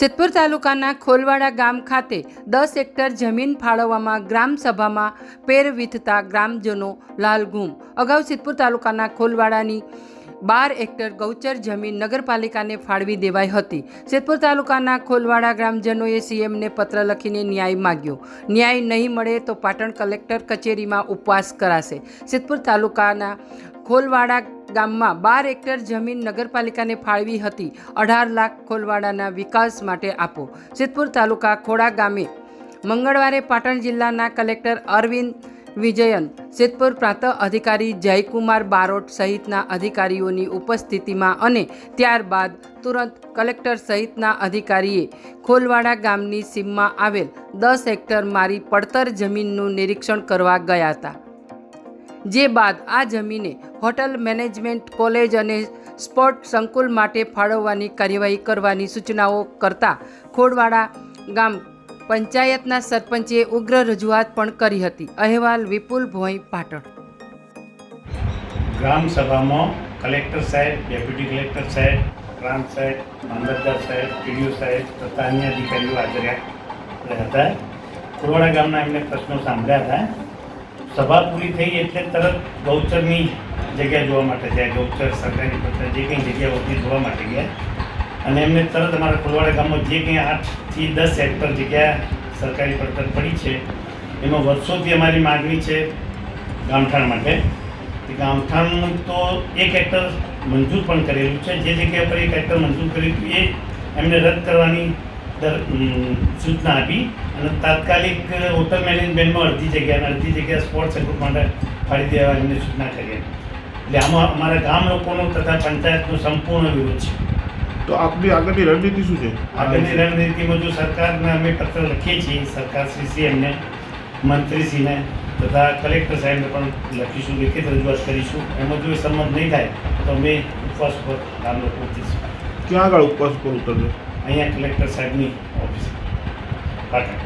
સિદ્ધપુર તાલુકાના ખોલવાડા ગામ ખાતે 10 હેક્ટર જમીન ફાળવવામાં ગ્રામસભામાં પેર વીતતા ગ્રામજનો લાલઘૂમ। અગાઉ સિદ્ધપુર તાલુકાના ખોલવાડાની 12 હેક્ટર ગૌચર જમીન નગરપાલિકાને ફાળવી દેવાઈ હતી। સિદ્ધપુર તાલુકાના ખોલવાડા ગ્રામજનોએ સીએમને પત્ર લખીને ન્યાય માગ્યો। ન્યાય નહીં મળે તો પાટણ કલેક્ટર કચેરીમાં ઉપવાસ કરાશે। સિદ્ધપુર તાલુકાના ખોલવાડા ગામમાં 12 હેક્ટર જમીન નગરપાલિકાને ફાળવી હતી। 18 લાખ ખોલવાડાના વિકાસ માટે આપો। સિદ્ધપુર તાલુકા ખોડા ગામે મંગળવારે પાટણ જિલ્લાના કલેક્ટર અરવિંદ વિજયન, સિદ્ધપુર પ્રાંત અધિકારી જયકુમાર બારોટ સહિતના અધિકારીઓની ઉપસ્થિતિમાં અને ત્યારબાદ તુરંત કલેક્ટર સહિતના અધિકારીએ ખોલવાડા ગામની સીમમાં આવેલ 10 હેક્ટર મારી પડતર જમીનનું નિરીક્ષણ કરવા ગયા હતા। જે બાદ આ જમીને હોટલ મેનેજમેન્ટ કોલેજ અને સ્પોર્ટ સંકુલ માટે ફાળવવાની કાર્યવાહી કરવાની સૂચનાઓ કરતા ખોડવાડા ગામ પંચાયતના સરપંચે ઉગ્ર રજૂઆત પણ કરી હતી। અહેવાલ વિપુલ ભોઈ, પાટણ। ગ્રામ સભામાં કલેક્ટર સાહેબ, ડેપ્યુટી કલેક્ટર સાહેબ, પ્રાંત સાહેબ, મામલતદાર સાહેબ, પીડીઓ સાહેબ તથા અન્ય અધિકારીઓ હાજર હતા। ખોડવાડા ગામના એમને પ્રશ્નો સાંભળ્યા હતા। સભા પૂરી થઈ એટલે તરત ગૌચરની જગ્યા જોવા માટે ગયા। ગૌચર સરકારી પડતર જે કંઈ જગ્યા હોતી જોવા માટે ગયા અને એમને તરત અમારા ખોડવાડા ગામમાં જે કંઈ 8 થી 10 હેક્ટર જગ્યા સરકારી પડતર પડી છે એમાં વર્ષોથી અમારી માગણી છે ગામઠાણ માટે। ગામઠાણનું તો 1 હેક્ટર મંજૂર પણ કરેલું છે। જે જગ્યા પર 1 હેક્ટર મંજૂર કર્યું એ એમને રદ કરવાની સૂચના આપી અને તાત્કાલિક હોટલ મેનેજમેન્ટમાં અડધી જગ્યા સ્પોર્ટ્સ સંકુલ માટે ફાળી દેવાની એમને સૂચના કરી। એટલે આમાં અમારા ગામ લોકોનો તથા પંચાયતનો સંપૂર્ણ વિરોધ છે। તો આપની આગળની રણનીતિ શું છે? આગળની રણનીતિમાં જો સરકારને અમે પત્ર લખીએ છીએ, સરકારશ્રી એમને મંત્રીશ્રીને તથા કલેક્ટર સાહેબને પણ લખીશું, લેખિત રજૂઆત કરીશું। એમાં જો સંમત નહીં થાય તો અમે ઉપવાસ પર ગામ લોકો ઉતરીશું। ક્યાં આગળ ઉપવાસ પર ઉતરશે? અહીંયા કલેક્ટર સાહેબની ઓફિસ પાટણ।